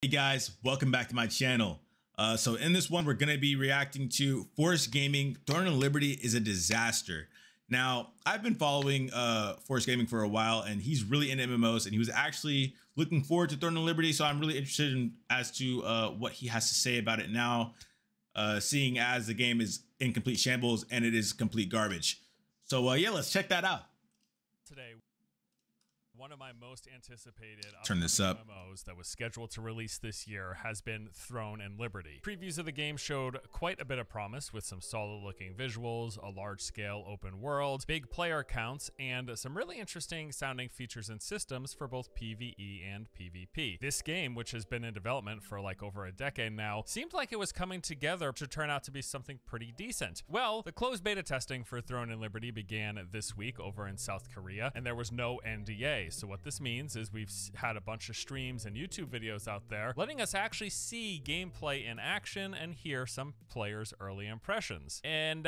Hey guys, welcome back to my channel. So in this one, we're going to be reacting to Force Gaming. Throne and Liberty is a disaster. Now, I've been following Force Gaming for a while, and he's really into MMOs, and he was actually looking forward to Throne and Liberty. So I'm really interested in as to what he has to say about it now, seeing as the game is in complete shambles and it is complete garbage. So yeah, let's check that out. Today, one of my most anticipated Turn this up. MMOs that was scheduled to release this year has been Throne and Liberty. Previews of the game showed quite a bit of promise with some solid looking visuals, a large scale open world, big player counts, and some really interesting sounding features and systems for both PvE and PvP. This game, which has been in development for like over a decade now, seemed like it was coming together to turn out to be something pretty decent. Well, the closed beta testing for Throne and Liberty began this week over in South Korea, and there was no NDA. So what this means is we've had a bunch of streams and YouTube videos out there letting us actually see gameplay in action and hear some players' early impressions. And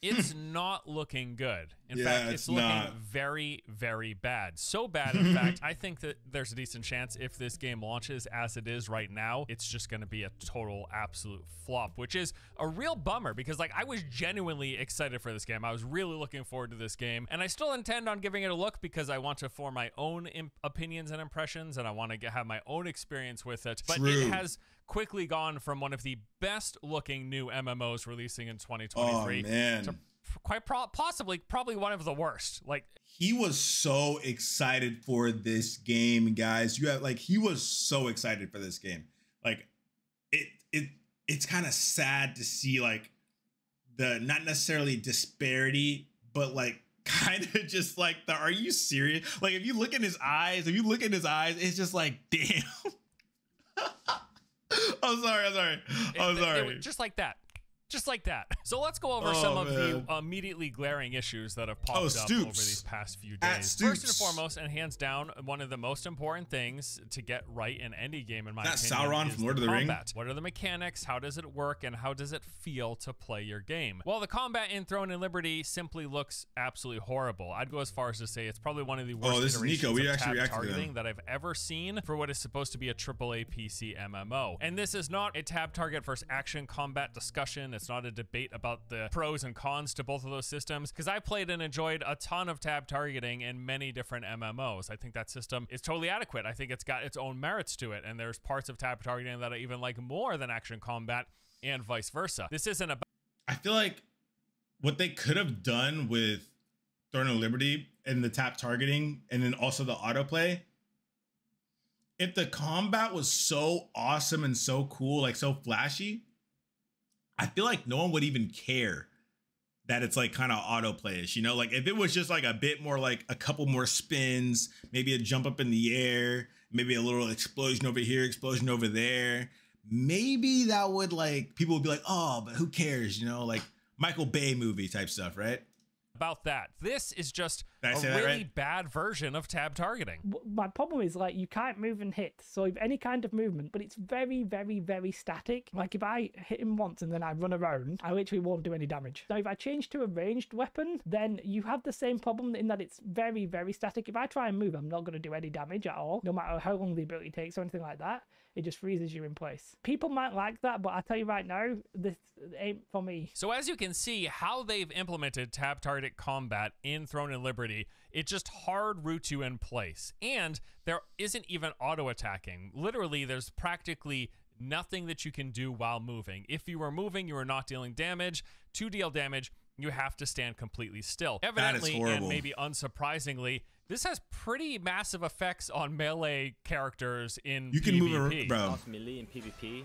it's not looking good. In fact, it's looking very, very bad. So bad, in fact, I think that there's a decent chance if this game launches as it is right now, it's just going to be a total absolute flop, which is a real bummer because like I was genuinely excited for this game. I was really looking forward to this game, and I still intend on giving it a look because I want to form my own opinions and impressions, and I want to have my own experience with it. But it has quickly gone from one of the best looking new MMOs releasing in 2023 to quite possibly probably one of the worst. Like, he was so excited for this game, guys. He was so excited for this game. Like it's kind of sad to see like the not necessarily disparity, but like kind of just like the, are you serious? Like if you look in his eyes, it's just like, damn. I'm sorry. Just like that. Just like that. So let's go over some of the immediately glaring issues that have popped up over these past few days. First and foremost, and hands down, one of the most important things to get right in any game, in my opinion, Sauron is from Lord of the combat. Ring. What are the mechanics? How does it work? And how does it feel to play your game? Well, the combat in Throne and Liberty simply looks absolutely horrible. I'd go as far as to say it's probably one of the worst iterations of tab targeting that I've ever seen for what is supposed to be a AAA PC MMO. And this is not a tab target versus action combat discussion. It's not a debate about the pros and cons to both of those systems, because I played and enjoyed a ton of tab targeting in many different MMOs. I think that system is totally adequate. I think it's got its own merits to it, and there's parts of tab targeting that I even like more than action combat, and vice versa. This isn't about... I feel like what they could have done with Throne and Liberty and the tab targeting, and then also the autoplay, if the combat was so awesome and so cool, like so flashy, I feel like no one would even care that it's like kind of autoplay-ish, you know? Like if it was just like a bit more, like a couple more spins, maybe a jump up in the air, maybe a little explosion over here, explosion over there, maybe that would like, people would be like, oh, but who cares? You know, like Michael Bay movie type stuff, right? About that. This is just a really bad version of tab targeting. My problem is like you can't move and hit, so if any kind of movement, but it's very, very, very static. Like if I hit him once and then I run around, I literally won't do any damage. So if I change to a ranged weapon, then you have the same problem in that it's very, very static. If I try and move, I'm not going to do any damage at all, no matter how long the ability takes or anything like that. It just freezes you in place. People might like that, but I tell you right now, this ain't for me. So as you can see, how they've implemented tab target combat in Throne and Liberty, it just hard roots you in place. And there isn't even auto attacking. Literally, there's practically nothing that you can do while moving. If you are moving, you are not dealing damage. To deal damage, you have to stand completely still. Evidently, and maybe unsurprisingly, this has pretty massive effects on melee characters in PvP. Can move around, bro. Not melee in PvP.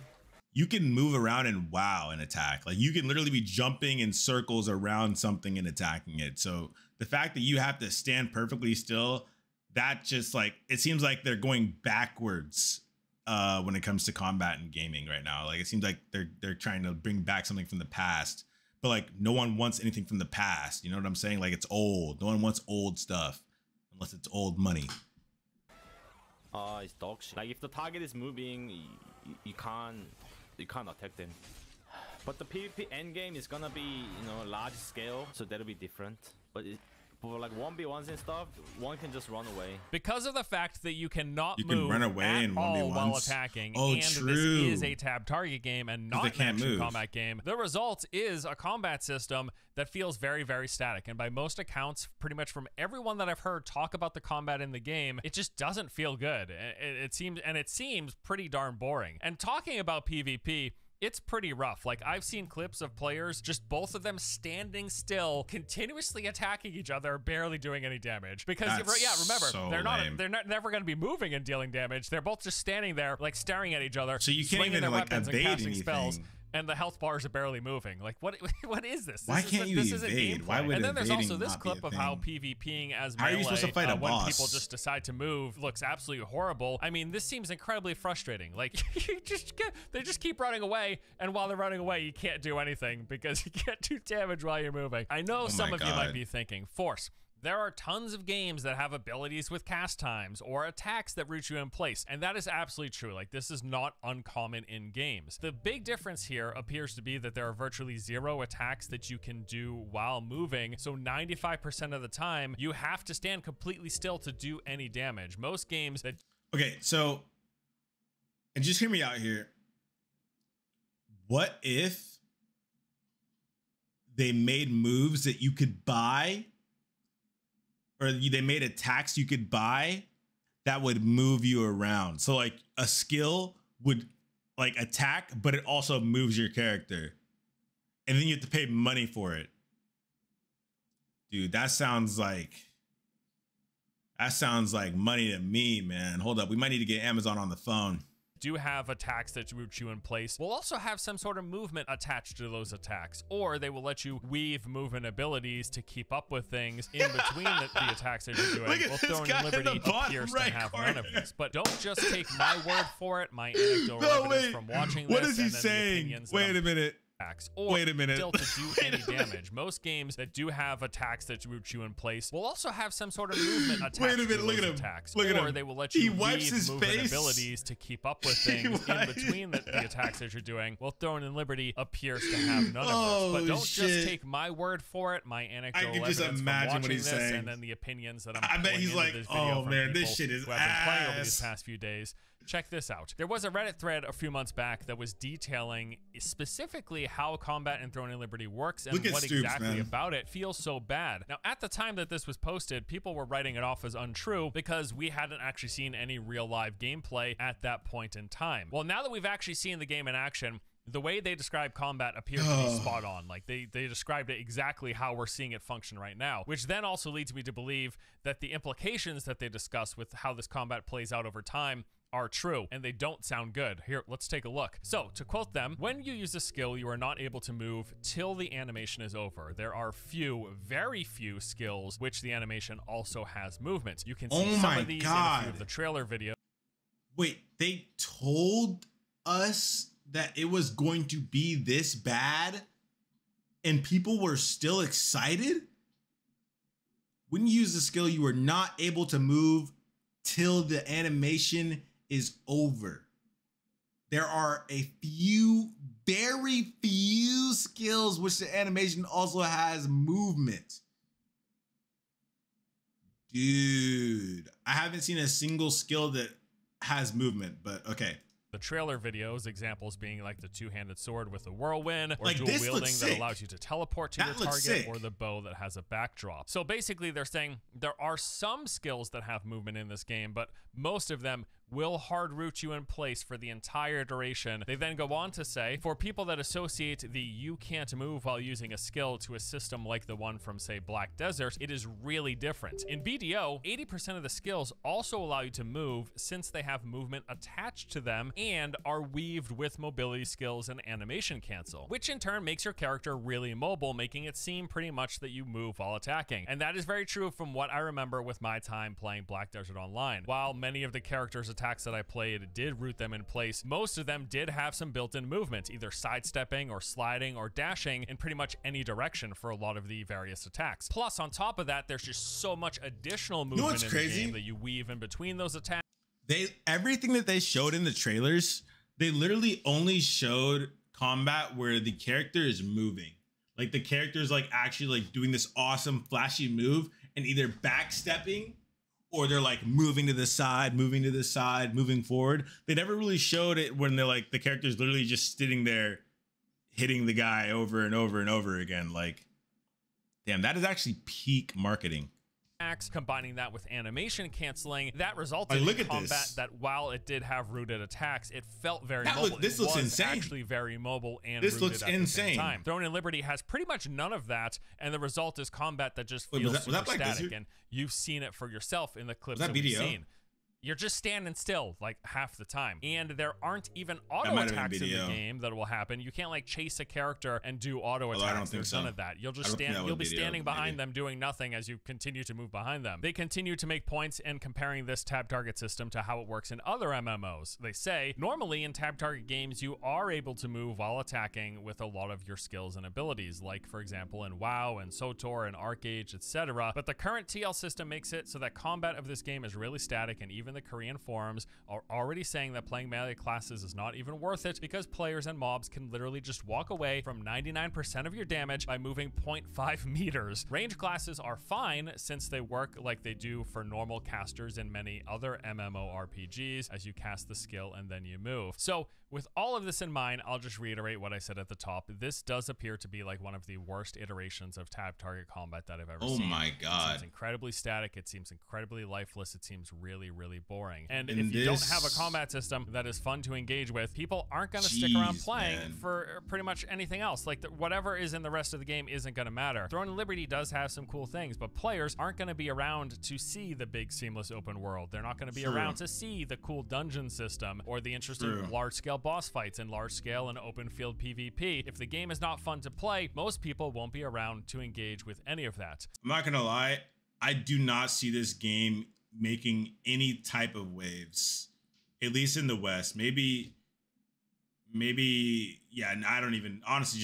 You can move around and WoW and attack. Like you can literally be jumping in circles around something and attacking it. So the fact that you have to stand perfectly still, that just like, it seems like they're going backwards when it comes to combat and gaming right now. Like it seems like they're trying to bring back something from the past, but like no one wants anything from the past. You know what I'm saying? Like it's old. No one wants old stuff unless it's old money. It's dog shit. Like if the target is moving, you can't attack them. But the PvP endgame is gonna be, you know, large scale, so that'll be different. But for like 1v1s and stuff, one can just run away. Because of the fact that you cannot You move can run away at in all 1v1s while attacking, Oh, and true. this is a tab target game and not an action combat game, the result is a combat system that feels very, very static. And by most accounts, pretty much from everyone that I've heard talk about the combat in the game, it just doesn't feel good. It seems pretty darn boring. And talking about PvP, it's pretty rough. Like, I've seen clips of players, just both of them standing still, continuously attacking each other, barely doing any damage. Because remember, so they're never going to be moving and dealing damage. They're both just standing there, like staring at each other, so you can't swinging even their like weapons and evade casting anything. spells. And the health bars are barely moving. Like, what is this? Why can't you evade? Why would And then there's also evading this not be clip a of how thing? PvPing as How are melee, you supposed to fight a when boss? people just decide to move, looks absolutely horrible. I mean, this seems incredibly frustrating. Like, they just keep running away, and while they're running away, you can't do anything because you can't do damage while you're moving. I know some of you might be thinking, Force, there are tons of games that have abilities with cast times or attacks that root you in place, and that is absolutely true. Like, this is not uncommon in games. The big difference here appears to be that there are virtually 0 attacks that you can do while moving, so 95% of the time, you have to stand completely still to do any damage. Most games that... Okay, so, and just hear me out here. What if they made moves that you could buy, or they made attacks you could buy that would move you around? So like a skill would like attack, but it also moves your character. And then you have to pay money for it. Dude, that sounds like money to me, man. Hold up. We might need to get Amazon on the phone. Do have attacks that root you in place will also have some sort of movement attached to those attacks, or they will let you weave movement abilities to keep up with things in between the attacks that you're doing. Well, Throwing Liberty appears to have none of this, but don't just take my word for it, my anecdotal evidence from watching this. What is he saying? Wait a minute. Or still to do any damage. Most games that do have attacks that root you in place will also have some sort of movement attached to those attacks. Or they will let you weave movement abilities to keep up with things in between the attacks that you're doing. Well, Throwing in Liberty appears to have none of this. But don't just take my word for it, my anecdotal evidence from watching this, and then the opinions that I'm bet he's like, this video oh man, this shit is who have been playing over these past few days. Check this out. There was a Reddit thread a few months back that was detailing specifically how combat in Throwing in Liberty works and what exactly about it feels so bad. Now, at the time that this was posted, people were writing it off as untrue because we hadn't actually seen any real live gameplay at that point in time. Well, now that we've actually seen the game in action, the way they describe combat appears to be spot on. Like, they described it exactly how we're seeing it function right now, which then also leads me to believe that the implications that they discuss with how this combat plays out over time are true, and they don't sound good. Here, let's take a look. So, to quote them, when you use a skill, you are not able to move till the animation is over. There are very few skills which the animation also has movement. You can see some of these in a few of the trailer video. Wait, they told us that it was going to be this bad, and people were still excited? When you use the skill, you are not able to move till the animation is over. There are a few, very few skills which the animation also has movement. Dude, I haven't seen a single skill that has movement, but okay. The trailer videos, examples being like the two-handed sword with a whirlwind, or like dual wielding that allows you to teleport to your target, or the bow that has a backdrop. So basically they're saying there are some skills that have movement in this game, but most of them will hard root you in place for the entire duration. They then go on to say, for people that associate the you can't move while using a skill to a system like the one from, say, Black Desert, it is really different. In BDO, 80% of the skills also allow you to move since they have movement attached to them and are weaved with mobility skills and animation cancel, which in turn makes your character really mobile, making it seem pretty much that you move while attacking. And that is very true from what I remember with my time playing Black Desert Online. While many of the characters' attacks that I played did root them in place, most of them did have some built-in movement, either sidestepping or sliding or dashing in pretty much any direction for a lot of the various attacks. Plus, on top of that, there's just so much additional movement in the game that you weave in between those attacks. Everything that they showed in the trailers, they literally only showed combat where the character is moving. Like the character is like actually like doing this awesome flashy move, and either backstepping or they're like moving to the side, moving to the side, moving forward. They never really showed it when they're like the character's literally just sitting there hitting the guy over and over and over again. Like, damn, that is actually peak marketing. Combining that with animation canceling, that resulted in combat that, while it did have rooted attacks, it felt very mobile. This looks insane. Actually very mobile and this rooted looks at the insane. same time. Throne and Liberty has pretty much none of that, and the result is combat that just feels super static. And you've seen it for yourself in the clips that we've seen. You're just standing still like half the time, and there aren't even auto attacks in the game that will happen. You can't like chase a character and do auto attacks. I don't think There's none of that. You'll just stand. You'll be standing behind them doing nothing as you continue to move behind them. They continue to make points in comparing this tab target system to how it works in other MMOs. They say normally in tab target games you are able to move while attacking with a lot of your skills and abilities, like for example in WoW and SOTOR and ArcAge, etc. But the current TL system makes it so that combat of this game is really static, and even the Korean forums are already saying that playing melee classes is not even worth it because players and mobs can literally just walk away from 99% of your damage by moving 0.5 meters. Range classes are fine since they work like they do for normal casters in many other MMORPGs as you cast the skill and then you move. So with all of this in mind, I'll just reiterate what I said at the top. This does appear to be like one of the worst iterations of tab target combat that I've ever seen. Oh my God. It seems incredibly static. It seems incredibly lifeless. It seems really, really boring. And if you don't have a combat system that is fun to engage with, people aren't going to stick around playing for pretty much anything else. Like whatever is in the rest of the game isn't going to matter. Throne and Liberty does have some cool things, but players aren't going to be around to see the big seamless open world. They're not going to be around to see the cool dungeon system or the interesting large-scale boss fights and large-scale and open field PvP. If the game is not fun to play, most people won't be around to engage with any of that. I'm not going to lie. I do not see this game making any type of waves, at least in the West. Maybe, yeah. I don't even, honestly,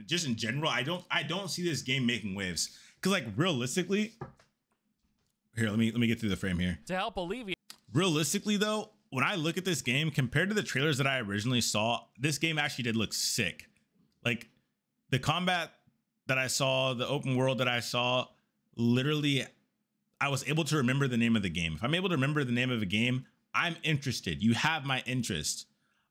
just in general, I don't see this game making waves. Because like realistically, here, let me get through the frame here. To help alleviate. Realistically though, when I look at this game compared to the trailers that I originally saw, this game actually did look sick. Like the combat that I saw, the open world that I saw, literally, I was able to remember the name of the game. If I'm able to remember the name of a game, I'm interested. You have my interest.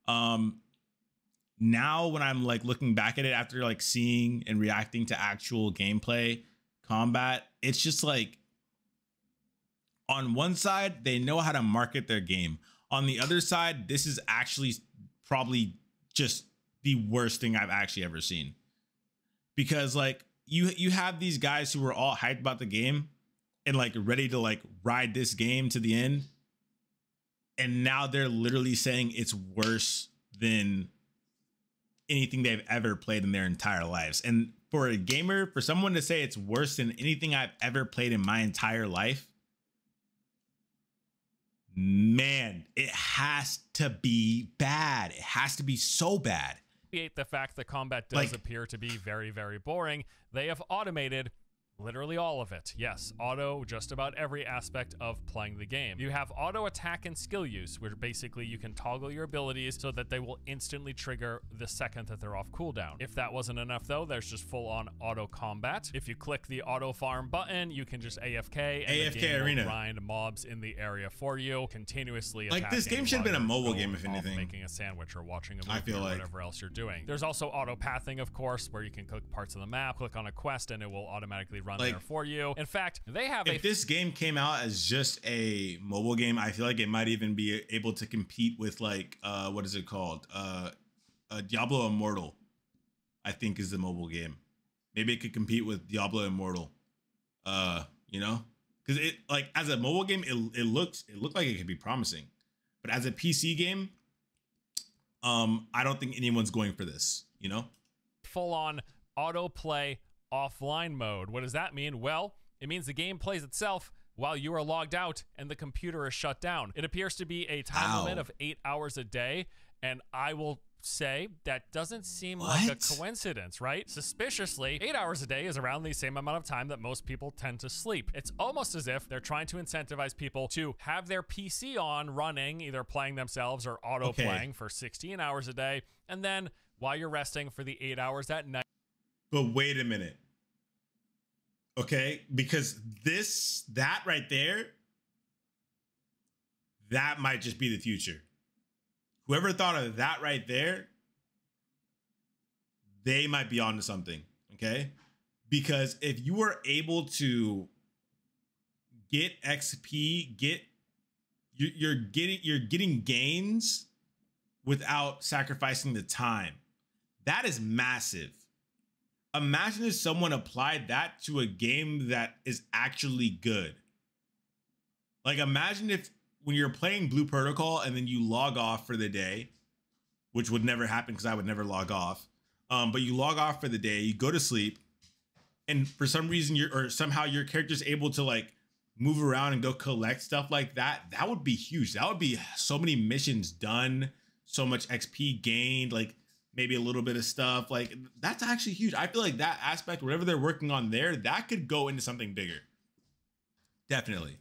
Now when I'm like looking back at it after like seeing and reacting to actual gameplay, combat, it's just like on one side, they know how to market their game. On the other side, this is actually probably just the worst thing I've actually ever seen. Because like you have these guys who were all hyped about the game and like ready to like ride this game to the end. And now they're literally saying it's worse than anything they've ever played in their entire lives. And for a gamer, for someone to say it's worse than anything I've ever played in my entire life, man, it has to be bad. It has to be so bad. The fact that combat does appear to be very, very boring, they have automated literally all of it. Yes, auto just about every aspect of playing the game. You have auto attack and skill use, where basically you can toggle your abilities so that they will instantly trigger the second that they're off cooldown. If that wasn't enough though, there's just full on auto combat. If you click the auto farm button, you can just AFK and the game will grind mobs in the area for you, continuously like this game should have been a mobile game if anything. Making a sandwich or watching a movie or whatever else you're doing. There's also auto pathing, of course, where you can click parts of the map, click on a quest, and it will automatically run there for you. In fact, they have if this game came out as just a mobile game, I feel like it might even be able to compete with like what is it called? Diablo Immortal, I think is the mobile game. Maybe it could compete with Diablo Immortal. You know? Because it like as a mobile game, it looked like it could be promising. But as a PC game, I don't think anyone's going for this, you know? Full on autoplay offline mode. What does that mean? Well, it means the game plays itself while you are logged out and the computer is shut down. It appears to be a time limit of 8 hours a day, and I will say that doesn't seem like a coincidence, right? Suspiciously, 8 hours a day is around the same amount of time that most people tend to sleep. It's almost as if they're trying to incentivize people to have their PC on running, either playing themselves or auto playing for 16 hours a day, and then while you're resting for the 8 hours at night. But wait a minute. Okay, because that right there, that might just be the future. Whoever thought of that right there, they might be onto something. Okay, because if you were able to get XP, you're getting gains without sacrificing the time. That is massive. Imagine if someone applied that to a game that is actually good. Like, imagine if when you're playing Blue Protocol and then you log off for the day, which would never happen because I would never log off. But you log off for the day, you go to sleep, and for some reason somehow your character's able to like move around and go collect stuff like that. That would be huge. That would be so many missions done, so much XP gained, like maybe a little bit of stuff. Like, that's actually huge. I feel like that aspect, whatever they're working on there, that could go into something bigger. Definitely.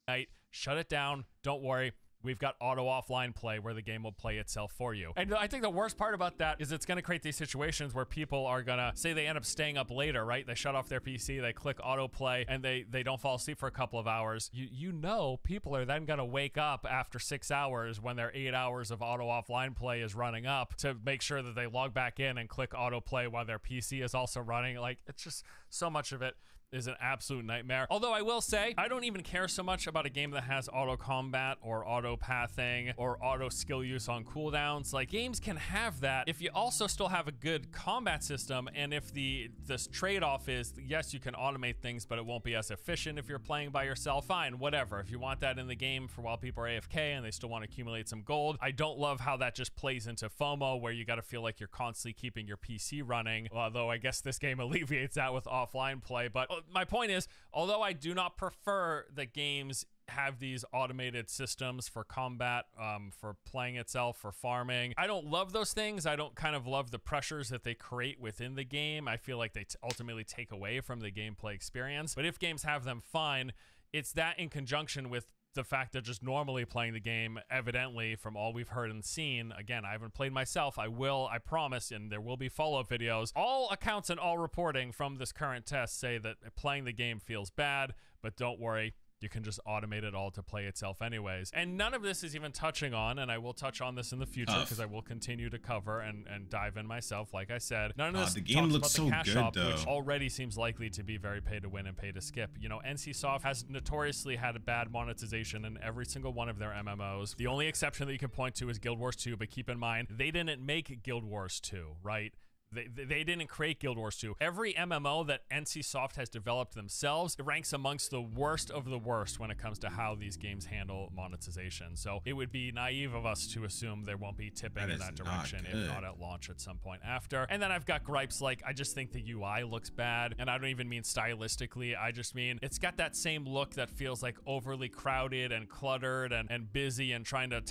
Right. Shut it down. Don't worry. We've got auto offline play where the game will play itself for you. And I think the worst part about that is it's going to create these situations where people are going to say they end up staying up later, right? They shut off their PC, they click auto play, and they don't fall asleep for a couple of hours. You know, people are then going to wake up after 6 hours when their 8 hours of auto offline play is running up to make sure that they log back in and click auto play while their PC is also running. Like, it's just so much of it is an absolute nightmare. Although I will say, I don't even care so much about a game that has auto combat or auto pathing or auto skill use on cooldowns. Like, games can have that if you also still have a good combat system, and if this trade-off is, yes, you can automate things, but it won't be as efficient if you're playing by yourself. Fine, whatever. If you want that in the game for while people are AFK and they still want to accumulate some gold. I don't love how that just plays into FOMO, where you got to feel like you're constantly keeping your PC running, although I guess this game alleviates that with offline play. But my point is, although I do not prefer that games have these automated systems for combat, for playing itself, for farming, I don't love those things. I don't kind of love the pressures that they create within the game. I feel like they ultimately take away from the gameplay experience. But if games have them, fine. It's that in conjunction with the fact that just normally playing the game, evidently, from all we've heard and seen, again, I haven't played myself, I promise, and there will be follow-up videos. All accounts and all reporting from this current test say that playing the game feels bad, but don't worry, you can just automate it all to play itself anyways. And none of this is even touching on, and I will touch on this in the future because I will continue to cover and dive in myself, like I said. None of this the game looks so good, shop, though. which already seems likely to be very pay to win and pay to skip. You know, NCSoft has notoriously had a bad monetization in every single one of their MMOs. The only exception that you can point to is Guild Wars 2, but keep in mind, they didn't make Guild Wars 2, right? They didn't create Guild Wars 2. Every MMO that NCSoft has developed themselves ranks amongst the worst of the worst when it comes to how these games handle monetization. So it would be naive of us to assume there won't be tipping in that direction, if not at launch at some point after. And then I've got gripes like, I just think the UI looks bad, and I don't even mean stylistically. I just mean it's got that same look that feels like overly crowded and cluttered and busy and trying to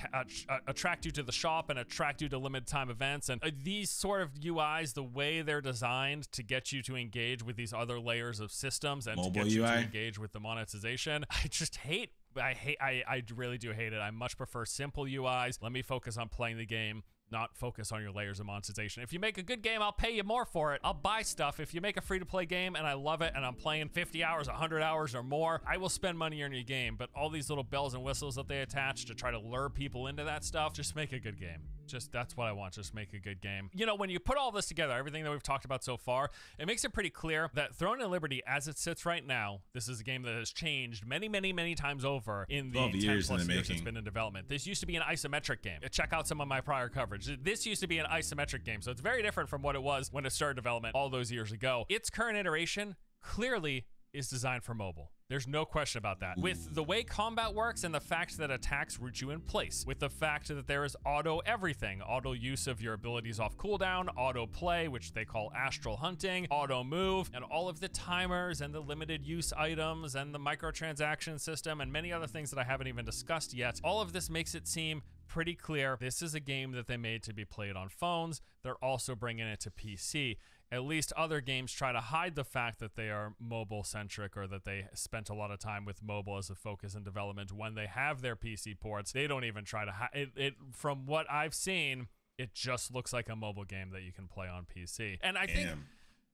attract you to the shop and attract you to limited time events. And these sort of UIs, the way they're designed to get you to engage with these other layers of systems and mobile to get you UI. to engage with the monetization, I really do hate it. I much prefer simple UIs. Let me focus on playing the game, not focus on your layers of monetization. If you make a good game, I'll pay you more for it. I'll buy stuff. If you make a free-to-play game and I love it and I'm playing 50 hours, 100 hours or more, I will spend money on your game. But all these little bells and whistles that they attach to try to lure people into that stuff, just make a good game. That's what I want. Just make a good game. You know, when you put all this together, everything that we've talked about so far, it makes it pretty clear that Throne and Liberty, as it sits right now, this is a game that has changed many, many, many times over in the 10+ years it's been in development. This used to be an isometric game. Check out some of my prior coverage. This used to be an isometric game, so it's very different from what it was when it started development all those years ago. Its current iteration clearly is designed for mobile. There's no question about that. With the way combat works and the fact that attacks root you in place, with the fact that there is auto everything, auto use of your abilities off cooldown, auto play, which they call astral hunting, auto move, and all of the timers and the limited use items and the microtransaction system and many other things that I haven't even discussed yet. All of this makes it seem pretty clear this is a game that they made to be played on phones. They're also bringing it to PC. At least other games try to hide the fact that they are mobile-centric or that they spent a lot of time with mobile as a focus in development when they have their PC ports. They don't even try to hide it. From what I've seen, it just looks like a mobile game that you can play on PC. And I think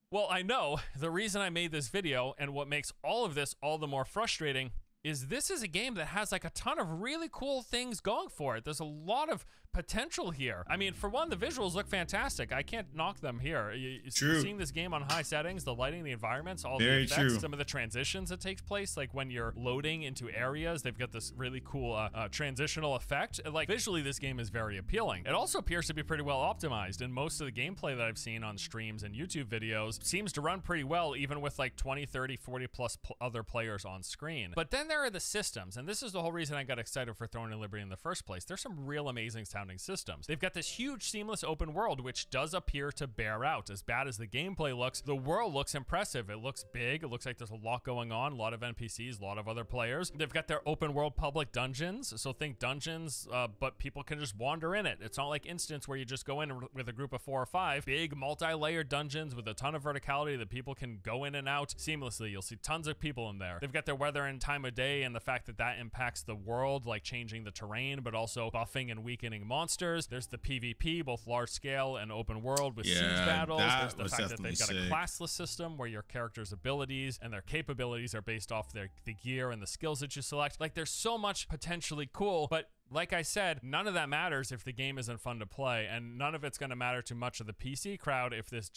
Well, I know the reason I made this video and what makes all of this all the more frustrating is this is a game that has like a ton of really cool things going for it. There's a lot of potential here. I mean, for one, the visuals look fantastic. I can't knock them here. True. Seeing this game on high settings, the lighting, the environments, all Very the effects, true. some of the transitions that takes place, like when you're loading into areas, they've got this really cool transitional effect. Like visually, this game is very appealing. It also appears to be pretty well optimized, and most of the gameplay that I've seen on streams and YouTube videos seems to run pretty well, even with like 20, 30, 40 plus other players on screen. But then there are the systems, and this is the whole reason I got excited for Throne and Liberty in the first place. There's some real amazing sounding systems. They've got this huge seamless open world, which does appear to bear out. As bad as the gameplay looks, the world looks impressive. It looks big. It looks like there's a lot going on, a lot of NPCs, a lot of other players. They've got their open world public dungeons. So think dungeons, but people can just wander in it. It's not like Instance where you just go in with a group of 4 or 5. Big multi-layered dungeons with a ton of verticality that people can go in and out seamlessly. You'll see tons of people in there. They've got their weather and time of day and the fact that that impacts the world, like changing the terrain, but also buffing and weakening monsters. There's the PvP, both large scale and open world with siege battles. There's the fact that they've got a classless system where your character's abilities and their capabilities are based off the gear and the skills that you select. Like there's so much potentially cool, but like I said, none of that matters if the game isn't fun to play, and none of it's going to matter to much of the PC crowd if this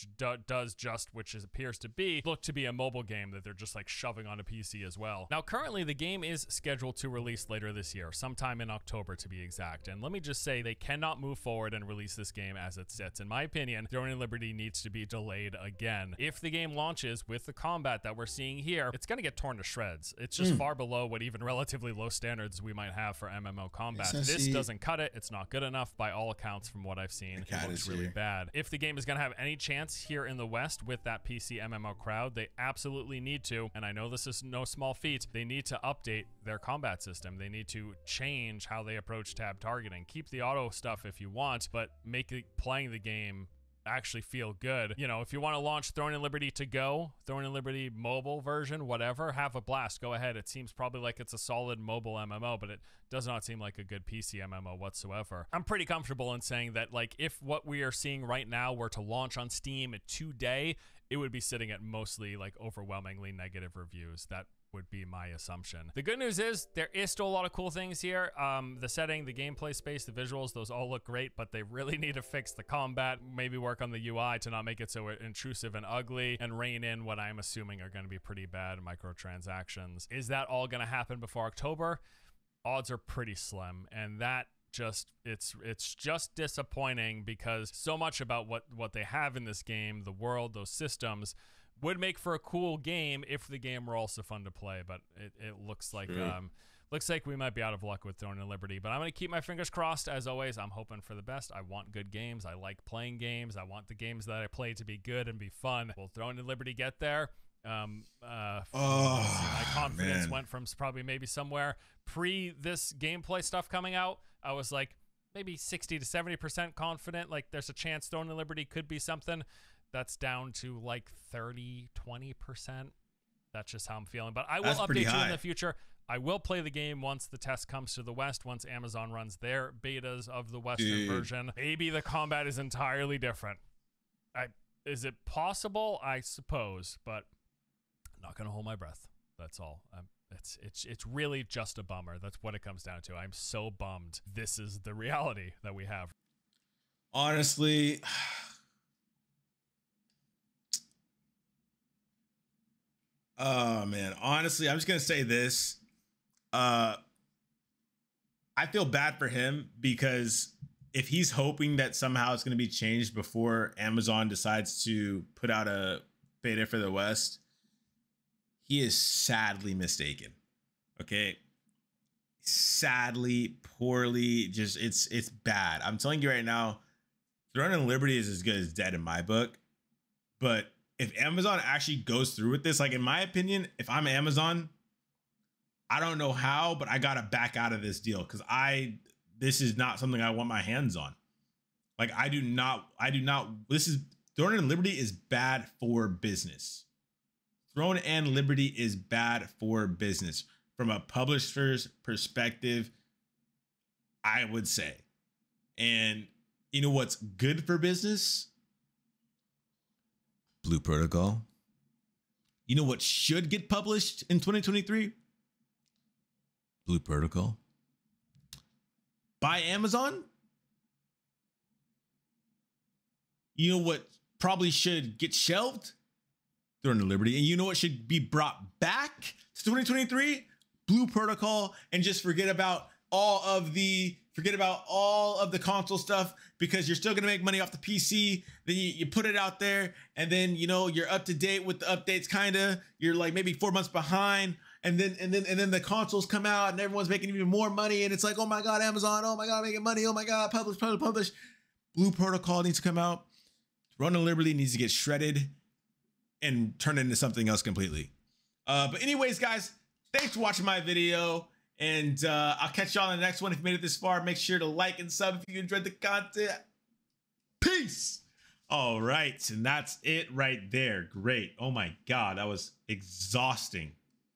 does just, which appears to be, look to be a mobile game that they're just like shoving on a PC as well. Now, currently, the game is scheduled to release later this year, sometime in October to be exact, and let me just say they cannot move forward and release this game as it sits. In my opinion, Throne and Liberty needs to be delayed again. If the game launches with the combat that we're seeing here, it's going to get torn to shreds. It's just far below what even relatively low standards we might have for MMO combat. This doesn't cut it. It's not good enough by all accounts from what I've seen. It looks really bad. If the game is going to have any chance here in the West with that PC MMO crowd, they absolutely need to, and I know this is no small feat, they need to update their combat system. They need to change how they approach tab targeting. Keep the auto stuff if you want, but make playing the game actually feel good. You know, if you want to launch Throne and Liberty to go, Throne and Liberty mobile version, whatever, have a blast. Go ahead. It seems probably like it's a solid mobile MMO, but it does not seem like a good PC MMO whatsoever. I'm pretty comfortable in saying that, like, if what we are seeing right now were to launch on Steam today, it would be sitting at mostly like overwhelmingly negative reviews. That would be my assumption. The good news is there is still a lot of cool things here. The setting, the gameplay space, the visuals, those all look great, but they really need to fix the combat, maybe work on the UI to not make it so intrusive and ugly, and rein in what I'm assuming are going to be pretty bad microtransactions. Is that all going to happen before October? Odds are pretty slim, and that it's just disappointing because so much about what they have in this game, the world, those systems, would make for a cool game if the game were also fun to play, but it looks like looks like we might be out of luck with Throne and Liberty. But I'm going to keep my fingers crossed. As always, I'm hoping for the best. I want good games. I like playing games. I want the games that I play to be good and be fun. Will Throne and Liberty get there? My confidence went from probably maybe somewhere pre this gameplay stuff coming out. I was like maybe 60 to 70% confident. Like there's a chance Throne and Liberty could be something. That's down to like 30, 20%. That's just how I'm feeling. But I will update you in the future. I will play the game once the test comes to the West, once Amazon runs their betas of the Western version. Maybe the combat is entirely different. Is it possible? I suppose, but I'm not going to hold my breath. That's all. It's really just a bummer. That's what it comes down to. I'm so bummed. This is the reality that we have. Honestly, oh man, honestly, I'm just gonna say this. I feel bad for him because if he's hoping that somehow it's gonna be changed before Amazon decides to put out a beta for the West, he is sadly mistaken. Okay. Sadly, poorly, just it's bad. I'm telling you right now, Throne and Liberty is as good as dead in my book. But if Amazon actually goes through with this, like in my opinion, if I'm Amazon, I don't know how, but I gotta back out of this deal because this is not something I want my hands on. Like I do not, Throne and Liberty is bad for business. Throne and Liberty is bad for business. From a publisher's perspective, I would say. And you know what's good for business? Blue Protocol. You know what should get published in 2023? Blue Protocol. By Amazon? You know what probably should get shelved? Throne of Liberty. And you know what should be brought back to 2023? Blue Protocol, and just forget about all of the console stuff, because you're still gonna make money off the PC. Then you put it out there, and then you know you're up to date with the updates. Kinda, you're like maybe 4 months behind, and then the consoles come out, and everyone's making even more money, and it's like, oh my god, Amazon, oh my god, making money, oh my god, publish. Blue Protocol needs to come out. Throne of Liberty needs to get shredded and turn into something else completely. But anyways, guys, thanks for watching my video. And I'll catch y'all in the next one. If you made it this far, make sure to like and sub if you enjoyed the content. Peace. All right. And that's it right there. Great. Oh my God. That was exhausting.